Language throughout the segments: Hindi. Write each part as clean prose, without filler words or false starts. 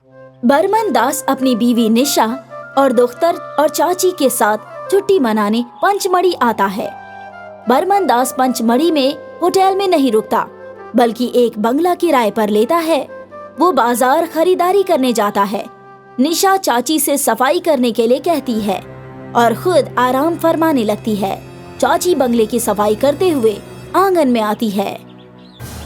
बर्मन दास अपनी बीवी निशा और दोख्तर और चाची के साथ छुट्टी मनाने पंचमढ़ी आता है। बर्मन दास पंचमढ़ी में होटल में नहीं रुकता, बल्कि एक बंगला किराए पर लेता है। वो बाजार खरीदारी करने जाता है। निशा चाची से सफाई करने के लिए कहती है और खुद आराम फरमाने लगती है। चाची बंगले की सफाई करते हुए आंगन में आती है।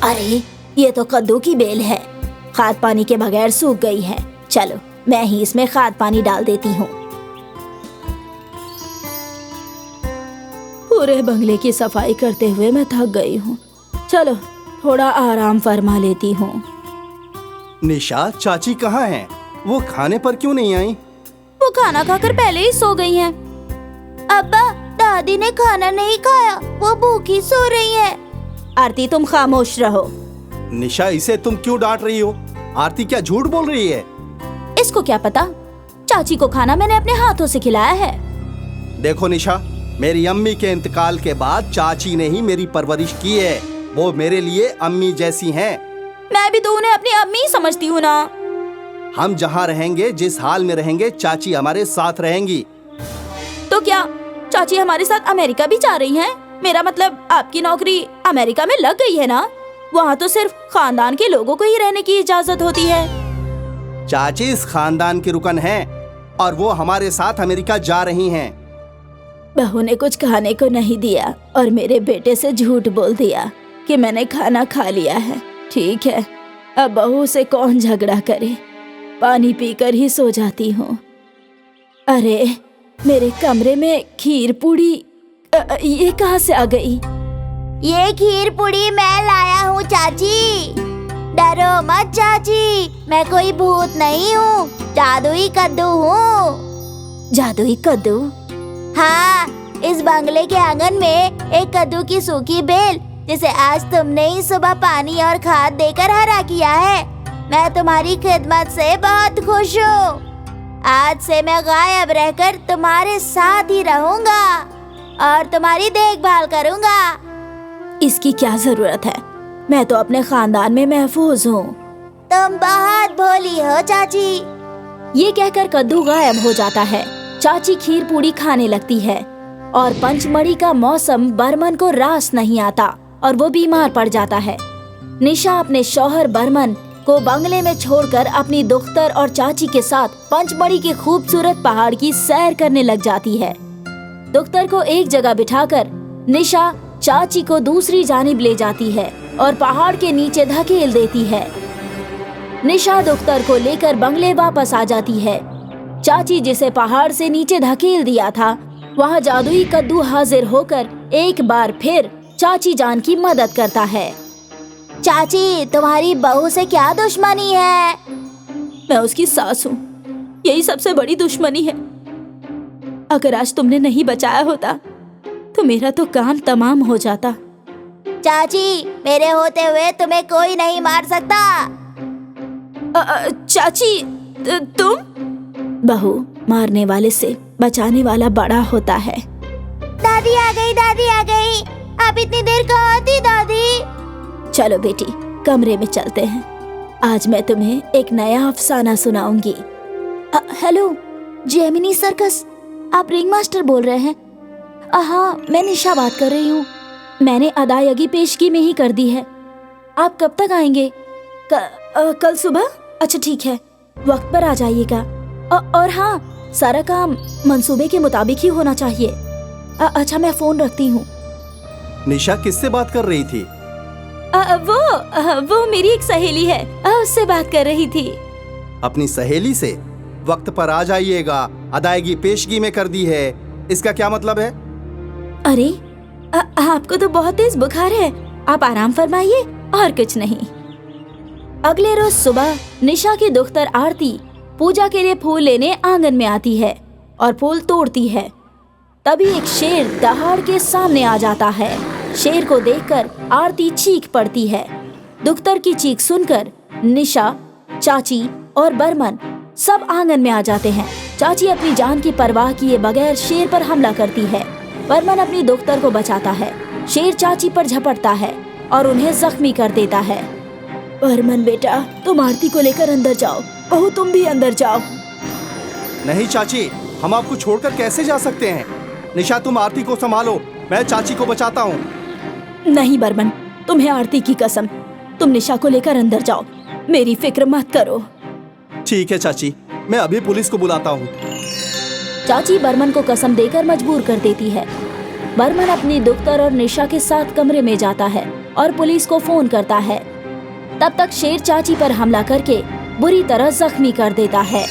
अरे, ये तो कद्दू की बेल है, खाद पानी के बगैर सूख गई है। चलो, मैं ही इसमें खाद पानी डाल देती हूँ। पूरे बंगले की सफाई करते हुए मैं थक गई हूँ। चलो, थोड़ा आराम फरमा लेती हूँ। निशा, चाची कहाँ हैं? वो खाने पर क्यों नहीं आई? वो खाना खाकर पहले ही सो गई हैं। अब्बा, दादी ने खाना नहीं खाया, वो भूखी सो रही है। आरती, तुम खामोश रहो। निशा, इसे तुम क्यों डांट रही हो? आरती क्या झूठ बोल रही है? इसको क्या पता, चाची को खाना मैंने अपने हाथों से खिलाया है। देखो निशा, मेरी अम्मी के इंतकाल के बाद चाची ने ही मेरी परवरिश की है। वो मेरे लिए अम्मी जैसी हैं। मैं भी तो उन्हें अपनी अम्मी समझती हूँ ना। हम जहाँ रहेंगे, जिस हाल में रहेंगे, चाची हमारे साथ रहेंगी। तो क्या चाची हमारे साथ अमेरिका भी जा रही हैं? मेरा मतलब, आपकी नौकरी अमेरिका में लग गई है ना? वहाँ तो सिर्फ खानदान के लोगों को ही रहने की इजाजत होती है। चाची इस खानदान की रुकन हैं और वो हमारे साथ अमेरिका जा रही हैं। बहू ने कुछ खाने को नहीं दिया और मेरे बेटे से झूठ बोल दिया कि मैंने खाना खा लिया है। ठीक है, अब बहू से कौन झगड़ा करे, पानी पीकर ही सो जाती हूँ। अरे, मेरे कमरे में खीर पूड़ी ये कहाँ से आ गई? ये खीर पूड़ी मैं लाया हूँ चाची। डरो मत चाची, मैं कोई भूत नहीं हूँ, जादुई कद्दू हूँ। जादुई कद्दू? हाँ, इस बंगले के आंगन में एक कद्दू की सूखी बेल, जिसे आज तुमने ही सुबह पानी और खाद देकर हरा किया है। मैं तुम्हारी खिदमत से बहुत खुश हूँ। आज से मैं गायब रहकर तुम्हारे साथ ही रहूंगा और तुम्हारी देखभाल करूंगा। इसकी क्या जरूरत है? मैं तो अपने खानदान में महफूज हूँ। तुम बहुत भोली हो चाची। ये कहकर कद्दू गायब हो जाता है। चाची खीर पूड़ी खाने लगती है और पंचमढ़ी का मौसम बर्मन को रास नहीं आता और वो बीमार पड़ जाता है। निशा अपने शौहर बर्मन को बंगले में छोड़कर अपनी दोख्तर और चाची के साथ पंचमढ़ी के खूबसूरत पहाड़ की सैर करने लग जाती है। दोख्तर को एक जगह बिठाकर निशा चाची को दूसरी जानिब ले जाती है और पहाड़ के नीचे धकेल देती है। निशा दोख्तर को लेकर बंगले वापस आ जाती है। चाची जिसे पहाड़ से नीचे धकेल दिया था, वहाँ जादुई कद्दू हाजिर होकर एक बार फिर चाची जान की मदद करता है। चाची, तुम्हारी बहू से क्या दुश्मनी है? मैं उसकी सास हूँ, यही सबसे बड़ी दुश्मनी है। अगर आज तुमने नहीं बचाया होता तो मेरा तो काम तमाम हो जाता। चाची, मेरे होते हुए तुम्हें कोई नहीं मार सकता। चाची, तुम? बहू मारने वाले से बचाने वाला बड़ा होता है। दादी आ गई, दादी आ गई। आप इतनी देर कहाँ थी दादी? चलो बेटी, कमरे में चलते हैं। आज मैं तुम्हें एक नया अफसाना सुनाऊंगी। हेलो जेमिनी सर्कस, आप रिंग मास्टर बोल रहे हैं? हाँ, मैं निशा बात कर रही हूँ। मैंने अदायगी पेशगी में ही कर दी है। आप कब तक आएंगे? कल सुबह? अच्छा ठीक है, वक्त पर आ जाइएगा। और हाँ, सारा काम मंसूबे के मुताबिक ही होना चाहिए। अच्छा, मैं फोन रखती हूँ। निशा किससे बात कर रही थी? वो मेरी एक सहेली है, उससे बात कर रही थी। अपनी सहेली से? वक्त पर आ जाइएगा, अदायगी पेशगी में कर दी है, इसका क्या मतलब है? अरे, आपको तो बहुत तेज बुखार है, आप आराम फरमाइए और कुछ नहीं। अगले रोज सुबह निशा की दोख्तर आरती पूजा के लिए फूल लेने आंगन में आती है और फूल तोड़ती है। तभी एक शेर दहाड़ के सामने आ जाता है। शेर को देखकर आरती चीख पड़ती है। दोख्तर की चीख सुनकर निशा, चाची और बर्मन सब आंगन में आ जाते हैं। चाची अपनी जान की परवाह किए बगैर शेर पर हमला करती है। बर्मन अपनी दोख्तर को बचाता है। शेर चाची पर झपटता है और उन्हें जख्मी कर देता है। बर्मन बेटा, तुम आरती को लेकर अंदर जाओ। बहू तुम भी अंदर जाओ। नहीं चाची, हम आपको छोड़कर कैसे जा सकते हैं? निशा तुम आरती को संभालो, मैं चाची को बचाता हूँ। नहीं बर्मन, तुम्हें आरती की कसम, तुम निशा को लेकर अंदर जाओ, मेरी फिक्र मत करो। ठीक है चाची, मैं अभी पुलिस को बुलाता हूँ। चाची बर्मन को कसम देकर मजबूर कर देती है। बर्मन अपनी दुख्तर और निशा के साथ कमरे में जाता है और पुलिस को फोन करता है। तब तक शेर चाची पर हमला करके बुरी तरह जख्मी कर देता है।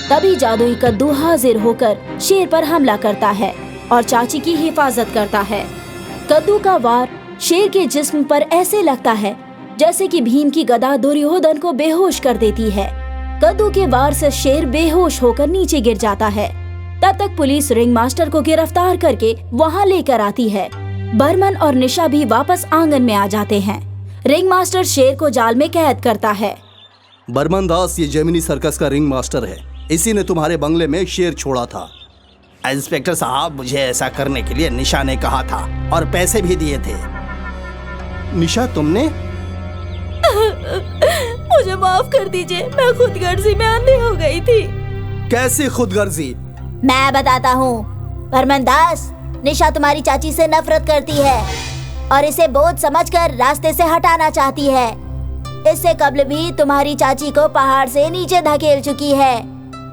तभी जादुई कद्दू हाजिर होकर शेर पर हमला करता है और चाची की हिफाजत करता है। कद्दू का वार शेर के जिस्म पर ऐसे लगता है जैसे कि भीम की गदा दुर्योधन को बेहोश कर देती है। कद्दू के वार से शेर बेहोश होकर नीचे गिर जाता है। तब तक पुलिस रिंग मास्टर को गिरफ्तार करके वहाँ लेकर आती है। बर्मन और निशा भी वापस आंगन में आ जाते हैं। रिंग मास्टर शेर को जाल में कैद करता है। बर्मन दास, ये जेमिनी सर्कस का रिंग मास्टर है। इसी ने तुम्हारे बंगले में शेर छोड़ा था। इंस्पेक्टर साहब, मुझे ऐसा करने के लिए निशा ने कहा था और पैसे भी दिए थे। निशा, तुमने? मुझे माफ कर दीजिए, मैं खुदगर्जी में अंधी हो गई थी। कैसे खुदगर्जी? मैं बताता हूँ। बर्मन दास, निशा तुम्हारी चाची से नफरत करती है और इसे बोझ समझकर रास्ते से हटाना चाहती है। इससे कबल भी तुम्हारी चाची को पहाड़ से नीचे धकेल चुकी है।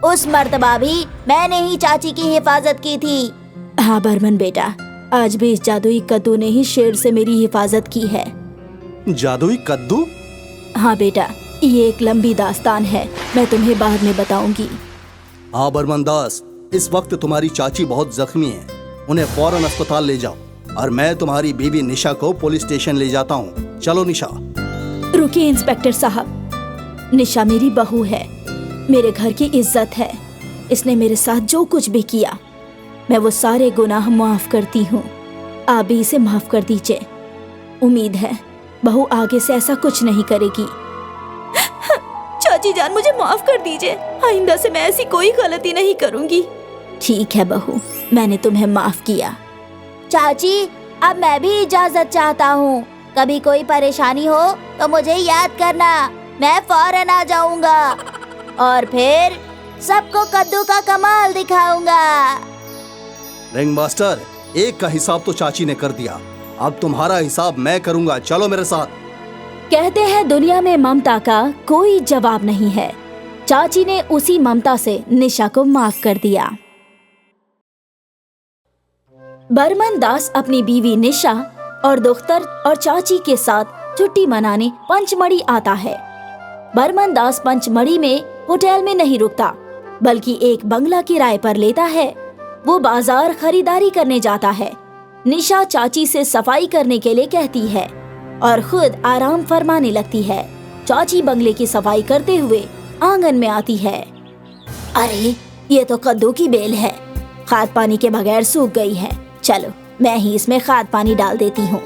उस मर्तबा भी मैंने ही चाची की हिफाजत की थी। हाँ बर्मन बेटा, आज भी इस जादुई कद्दू ने ही शेर से मेरी हिफाजत की है। जादुई कद्दू? हाँ बेटा, ये एक लंबी दास्तान है, मैं तुम्हें बाद में बताऊंगी। हाँ बर्मन दास, इस वक्त तुम्हारी चाची बहुत जख्मी है, उन्हें फौरन अस्पताल ले जाओ और मैं तुम्हारी बीवी निशा को पुलिस स्टेशन ले जाता हूँ। चलो निशा। रुकिए इंस्पेक्टर साहब, निशा मेरी बहू है, मेरे घर की इज्जत है। इसने मेरे साथ जो कुछ भी किया, मैं वो सारे गुनाह माफ करती हूँ। आप भी इसे माफ कर दीजिए। उम्मीद है बहू आगे से ऐसा कुछ नहीं करेगी। चाची जान, मुझे माफ कर दीजिए, आइंदा से मैं ऐसी कोई गलती नहीं करूँगी। ठीक है बहू, मैंने तुम्हें माफ किया। चाची, अब मैं भी इजाजत चाहता हूँ। कभी कोई परेशानी हो तो मुझे याद करना, मैं फौरन आ जाऊंगा और फिर सबको कद्दू का कमाल दिखाऊंगा। रिंग मास्टर, एक का हिसाब तो चाची ने कर दिया, अब तुम्हारा हिसाब मैं करूंगा। चलो मेरे साथ। कहते हैं दुनिया में ममता का कोई जवाब नहीं है। चाची ने उसी ममता से निशा को माफ कर दिया। बर्मन दास अपनी बीवी निशा और दुख्तर और चाची के साथ छुट्टी मनाने पंचमढ़ी आता है। बर्मन दास पंचमढ़ी में होटल में नहीं रुकता, बल्कि एक बंगला किराए पर लेता है। वो बाजार खरीदारी करने जाता है। निशा चाची से सफाई करने के लिए कहती है और खुद आराम फरमाने लगती है। चाची बंगले की सफाई करते हुए आंगन में आती है। अरे, ये तो कद्दू की बेल है, खाद पानी के बगैर सूख गई है। चलो, मैं ही इसमें खाद पानी डाल देती हूँ।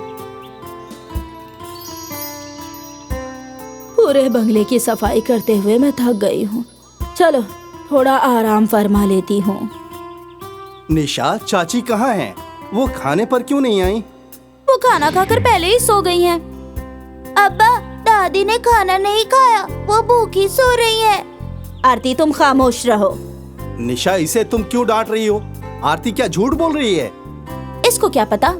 पूरे बंगले की सफाई करते हुए मैं थक गई हूँ। चलो, थोड़ा आराम फरमा लेती हूँ। निशा, चाची कहाँ हैं? वो खाने पर क्यों नहीं आई? वो खाना खाकर पहले ही सो गई हैं। अब्बा, दादी ने खाना नहीं खाया, वो भूखी सो रही है। आरती, तुम खामोश रहो। निशा, इसे तुम क्यों डांट रही हो? आरती क्या झूठ बोल रही है? इसको क्या पता,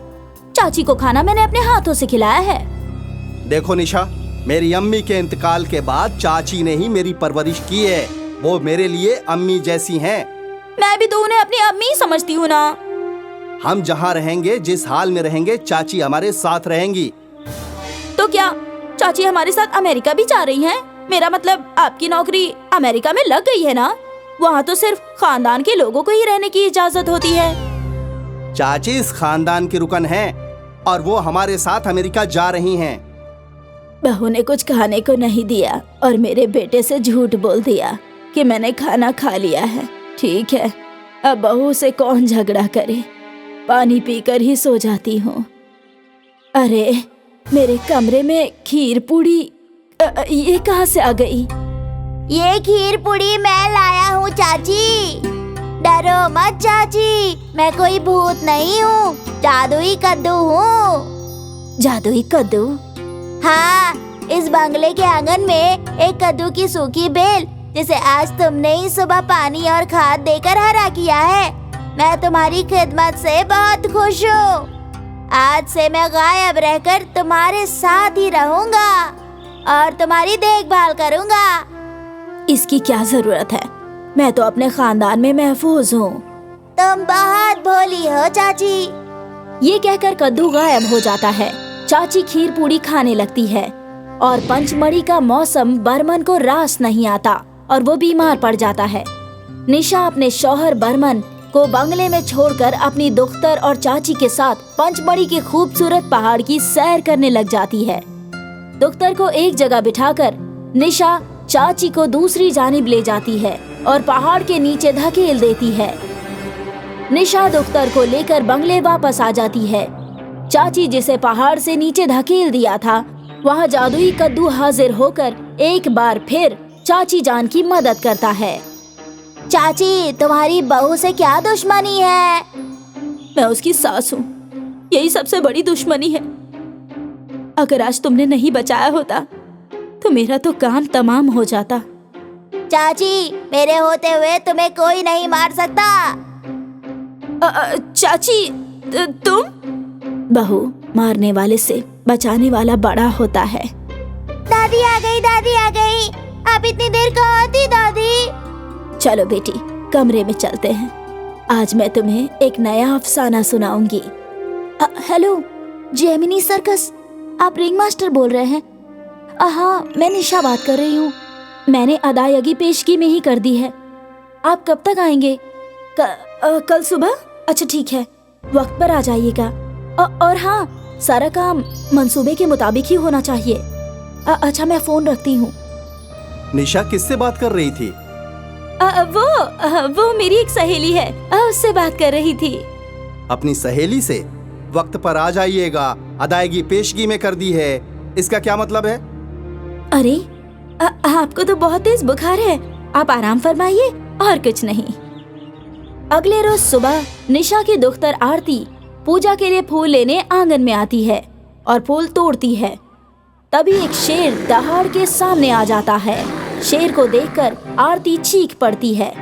चाची को खाना मैंने अपने हाथों से खिलाया है। देखो निशा, मेरी अम्मी के इंतकाल के बाद चाची ने ही मेरी परवरिश की है। वो मेरे लिए अम्मी जैसी हैं। मैं भी तो उन्हें अपनी अम्मी ही समझती हूँ ना। हम जहाँ रहेंगे, जिस हाल में रहेंगे, चाची हमारे साथ रहेंगी। तो क्या चाची हमारे साथ अमेरिका भी जा रही हैं? मेरा मतलब, आपकी नौकरी अमेरिका में लग गई है ना? वहाँ तो सिर्फ खानदान के लोगों को ही रहने की इजाजत होती है। चाची इस खानदान की रुकन हैं और वो हमारे साथ अमेरिका जा रही हैं। बहू ने कुछ खाने को नहीं दिया और मेरे बेटे से झूठ बोल दिया कि मैंने खाना खा लिया है। ठीक है, अब बहू से कौन झगड़ा करे, पानी पीकर ही सो जाती हूँ। अरे, मेरे कमरे में खीर पूड़ी ये कहाँ से आ गई? ये खीर पूड़ी मैं लाया हूँ चाची। डरो मत चाची, मैं कोई भूत नहीं हूँ, जादुई कद्दू हूँ। जादुई कद्दू? हाँ, इस बंगले के आंगन में एक कद्दू की सूखी बेल जिसे आज तुमने ही सुबह पानी और खाद देकर हरा किया है। मैं तुम्हारी खिदमत से बहुत खुश हूँ। आज से मैं गायब रहकर तुम्हारे साथ ही रहूंगा और तुम्हारी देखभाल करूंगा। इसकी क्या जरूरत है? मैं तो अपने खानदान में महफूज हूँ। तुम बहुत भोली हो चाची। ये कहकर कद्दू गायब हो जाता है। चाची खीर पूड़ी खाने लगती है और पंचमढ़ी का मौसम बर्मन को रास नहीं आता और वो बीमार पड़ जाता है। निशा अपने शौहर बर्मन को बंगले में छोड़कर अपनी दुख्तर और चाची के साथ पंचमढ़ी के खूबसूरत पहाड़ की सैर करने लग जाती है। दुख्तर को एक जगह बिठाकर निशा चाची को दूसरी जानिब ले जाती है और पहाड़ के नीचे धकेल देती है। निशा दुख्तर को लेकर बंगले वापस आ जाती है। चाची जिसे पहाड़ से नीचे धकेल दिया था, वहाँ जादुई कद्दू हाजिर होकर एक बार फिर चाची जान की मदद करता है। चाची, तुम्हारी बहू से क्या दुश्मनी है? मैं उसकी सास हूँ, यही सबसे बड़ी दुश्मनी है। अगर आज तुमने नहीं बचाया होता तो मेरा तो काम तमाम हो जाता। चाची, मेरे होते हुए तुम्हें कोई नहीं मार सकता। चाची, तुम? बहू मारने वाले से बचाने वाला बड़ा होता है। दादी आ गई, दादी आ गई। आप इतनी देर कहाँ थी दादी? चलो बेटी, कमरे में चलते हैं। आज मैं तुम्हें एक नया अफसाना सुनाऊंगी। हेलो जेमिनी सर्कस, आप रिंग मास्टर बोल रहे हैं? हाँ, मैं निशा बात कर रही हूँ। मैंने अदायगी पेशगी में ही कर दी है। आप कब तक आएंगे? कल सुबह? अच्छा ठीक है, वक्त पर आ जाइएगा। और हाँ, सारा काम मंसूबे के मुताबिक ही होना चाहिए। अच्छा, मैं फोन रखती हूँ। निशा किससे बात कर रही थी? वो मेरी एक सहेली है, उससे बात कर रही थी। अपनी सहेली से? वक्त पर आ जाइएगा, अदायगी पेशगी में कर दी है, इसका क्या मतलब है? अरे आपको तो बहुत तेज बुखार है, आप आराम फरमाइए और कुछ नहीं। अगले रोज सुबह निशा की दुख्तर आरती पूजा के लिए फूल लेने आंगन में आती है और फूल तोड़ती है। तभी एक शेर दहाड़ के सामने आ जाता है। शेर को देखकर आरती चीख पड़ती है।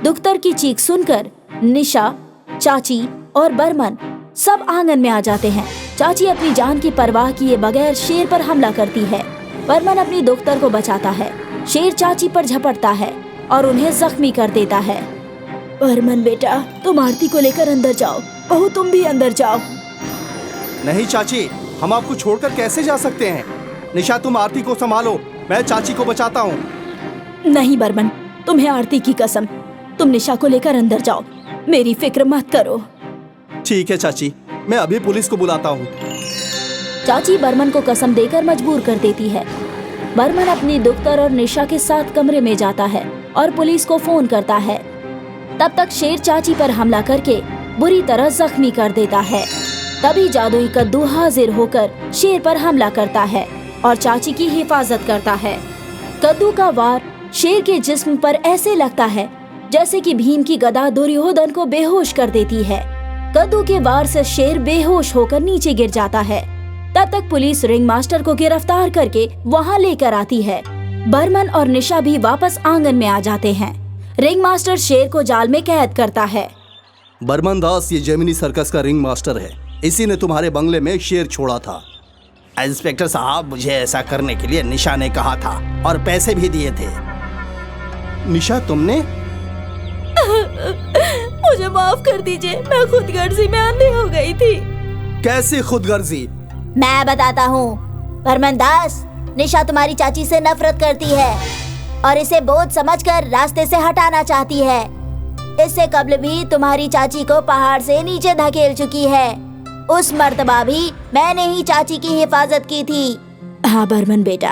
दुख्तर की चीख सुनकर निशा, चाची और बर्मन सब आंगन में आ जाते हैं। चाची अपनी जान की परवाह किए बगैर शेर पर हमला करती है। बर्मन अपनी दुख्तर को बचाता है। शेर चाची पर झपटता है और उन्हें जख्मी कर देता है। बर्मन बेटा, तुम आरती को लेकर अंदर जाओ। बहू, तुम भी अंदर जाओ। नहीं चाची, हम आपको छोड़कर कैसे जा सकते हैं? निशा, तुम आरती को संभालो, मैं चाची को बचाता हूँ। नहीं बर्मन, तुम्हें आरती की कसम, तुम निशा को लेकर अंदर जाओ, मेरी फिक्र मत करो। ठीक है चाची, मैं अभी पुलिस को बुलाता हूँ। चाची बर्मन को कसम देकर मजबूर कर देती है। बर्मन अपनी दुख्तर और निशा के साथ कमरे में जाता है और पुलिस को फोन करता है। तब तक शेर चाची पर हमला करके बुरी तरह जख्मी कर देता है। तभी जादुई कद्दू हाजिर होकर शेर पर हमला करता है और चाची की हिफाजत करता है। कद्दू का वार शेर के जिस्म पर ऐसे लगता है जैसे कि भीम की गदा दुर्योधन को बेहोश कर देती है। कद्दू के वार से शेर बेहोश होकर नीचे गिर जाता है। तब तक पुलिस रिंग मास्टर को गिरफ्तार करके वहाँ लेकर आती है। बर्मन और निशा भी वापस आंगन में आ जाते हैं। रिंग मास्टर शेर को जाल में कैद करता है। बर्मन दास, ये जेमिनी सर्कस का रिंग मास्टर है। इसी ने तुम्हारे बंगले में शेर छोड़ा था। इंस्पेक्टर साहब, मुझे ऐसा करने के लिए निशा ने कहा था और पैसे भी दिए थे। निशा, तुमने? मुझे माफ कर दीजिए, मैं खुदगर्जी में अंधी हो गई थी। कैसे खुदगर्जी? मैं बताता हूँ। बर्मन दास, निशा तुम्हारी चाची से नफरत करती है और इसे बोझ समझकर रास्ते से हटाना चाहती है। इससे कबल भी तुम्हारी चाची को पहाड़ से नीचे धकेल चुकी है। उस मर्तबा भी मैंने ही चाची की हिफाजत की थी। हाँ बर्मन बेटा,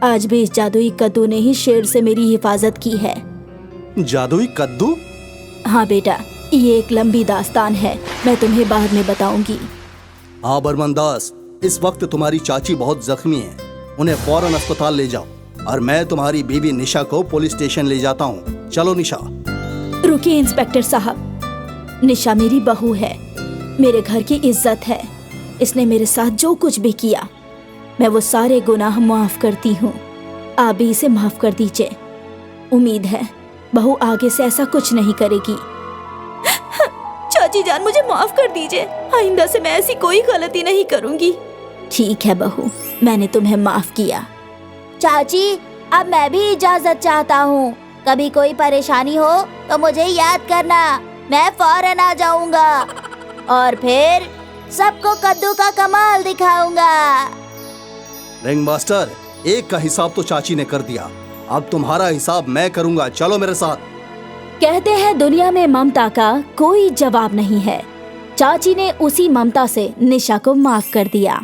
आज भी इस जादुई कद्दू ने ही शेर से मेरी हिफाजत की है। जादुई कद्दू? हाँ बेटा, ये एक लंबी दास्तान है, मैं तुम्हें बाद में बताऊंगी। हाँ बर्मन दास, इस वक्त तुम्हारी चाची बहुत जख्मी है, उन्हें फौरन अस्पताल ले जाओ और मैं तुम्हारी बीवी निशा को पुलिस स्टेशन ले जाता हूँ। चलो निशा। रुकिए इंस्पेक्टर साहब, निशा मेरी बहू है, मेरे घर की इज्जत है। इसने मेरे साथ जो कुछ भी किया मैं वो सारे गुनाह माफ करती हूँ। आप भी इसे माफ कर दीजिए। उम्मीद है बहू आगे से ऐसा कुछ नहीं करेगी। चाची जान, मुझे माफ कर दीजिए। आइंदा से मैं ऐसी कोई गलती नहीं करूँगी। ठीक है बहू, मैंने तुम्हें माफ किया। चाची, अब मैं भी इजाजत चाहता हूँ। कभी कोई परेशानी हो तो मुझे याद करना, मैं फौरन आ जाऊंगा और फिर सबको कद्दू का कमाल दिखाऊंगा। रिंग मास्टर, एक का हिसाब तो चाची ने कर दिया, अब तुम्हारा हिसाब मैं करूंगा। चलो मेरे साथ। कहते हैं दुनिया में ममता का कोई जवाब नहीं है। चाची ने उसी ममता से निशा को माफ कर दिया।